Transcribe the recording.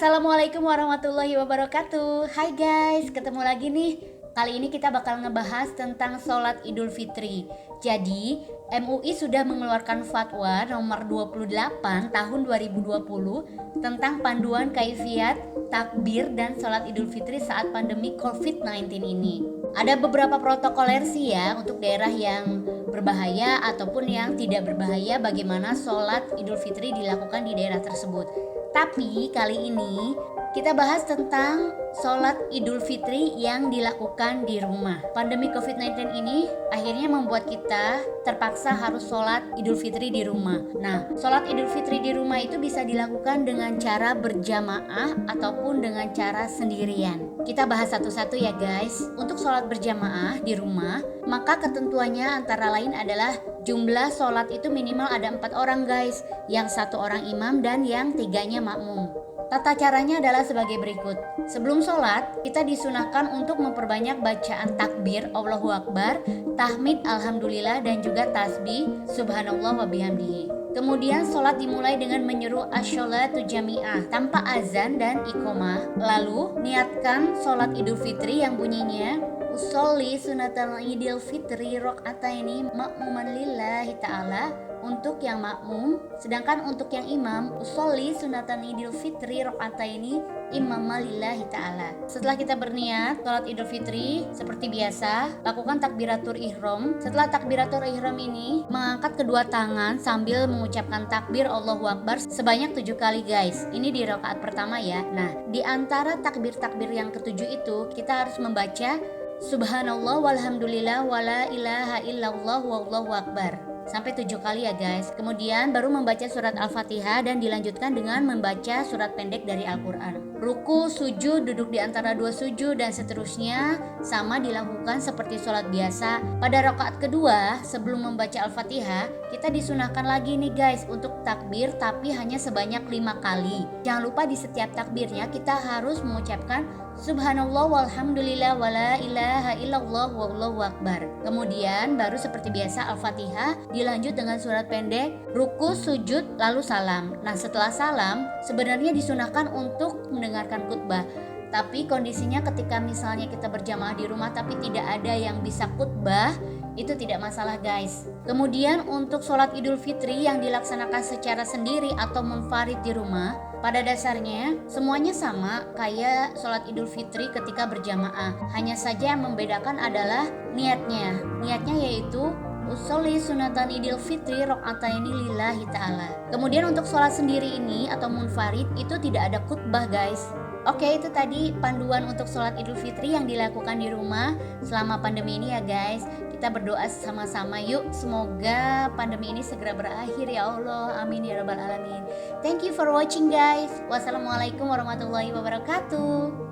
Assalamualaikum warahmatullahi wabarakatuh. Hai guys, ketemu lagi nih. Kali ini kita bakal ngebahas tentang sholat Idul Fitri. Jadi, MUI sudah mengeluarkan fatwa nomor 28 tahun 2020 tentang panduan kaifiat takbir dan sholat Idul Fitri saat pandemi COVID-19 ini. Ada beberapa protokoler sih ya untuk daerah yang berbahaya ataupun yang tidak berbahaya bagaimana sholat Idul Fitri dilakukan di daerah tersebut. Tapi kali ini kita bahas tentang sholat Idul Fitri yang dilakukan di rumah. Pandemi COVID-19 ini akhirnya membuat kita terpaksa harus sholat Idul Fitri di rumah. Nah, sholat Idul Fitri di rumah itu bisa dilakukan dengan cara berjamaah ataupun dengan cara sendirian. Kita bahas satu-satu ya guys. Untuk sholat berjamaah di rumah, maka ketentuannya antara lain adalah jumlah sholat itu minimal ada 4 orang guys, yang 1 orang imam dan yang 3-nya makmum. Tata caranya adalah sebagai berikut. Sebelum sholat, kita disunahkan untuk memperbanyak bacaan takbir, Allahu Akbar, tahmid, Alhamdulillah, dan juga tasbih, Subhanallah wa bihamdihi. Kemudian sholat dimulai dengan menyeru asy-sholatu jami'ah tanpa azan dan iqomah. Lalu niatkan sholat Idul Fitri yang bunyinya usolli sunatal idil fitri rok'ataini makmuman lillahi ta'ala untuk yang makmum, sedangkan untuk yang imam usolli sunatan idil fitri rok'ataini imam lillahi ta'ala. Setelah kita berniat sholat Idul Fitri seperti biasa, lakukan takbiratul ihram. Setelah takbiratul ihram ini, mengangkat kedua tangan sambil mengucapkan takbir Allahu Akbar sebanyak 7 kali guys. Ini di rakaat pertama ya. Nah, di antara takbir-takbir yang ketujuh itu kita harus membaca Subhanallah walhamdulillah wala ilaha illallah wallahu akbar sampai 7 kali ya guys. Kemudian baru membaca surat Al-Fatihah dan dilanjutkan dengan membaca surat pendek dari Al-Quran. Ruku, sujud, duduk di antara 2 sujud dan seterusnya sama dilakukan seperti sholat biasa. Pada rakaat kedua sebelum membaca Al-Fatihah, kita disunahkan lagi nih guys untuk takbir tapi hanya sebanyak 5 kali. Jangan lupa di setiap takbirnya kita harus mengucapkan Subhanallah walhamdulillah wala ilaha illallah wallahu akbar. Kemudian baru seperti biasa Al-Fatihah dilanjut dengan surat pendek, ruku, sujud, lalu salam. Nah, setelah salam sebenarnya disunahkan untuk mendengarkan khutbah. Tapi kondisinya ketika misalnya kita berjamaah di rumah tapi tidak ada yang bisa khutbah, itu tidak masalah guys. Kemudian untuk sholat Idul Fitri yang dilaksanakan secara sendiri atau munfarid di rumah, pada dasarnya semuanya sama kayak sholat Idul Fitri ketika berjamaah. Hanya saja yang membedakan adalah niatnya. Niatnya yaitu usolli sunatan Idul Fitri rok'ataini lillahi ta'ala. Kemudian untuk sholat sendiri ini atau munfarid itu tidak ada khutbah guys. Oke, itu tadi panduan untuk sholat Idul Fitri yang dilakukan di rumah selama pandemi ini ya guys. Kita berdoa sama-sama yuk, semoga pandemi ini segera berakhir ya Allah, amin ya rabbal alamin. Thank you for watching guys. Wassalamualaikum warahmatullahi wabarakatuh.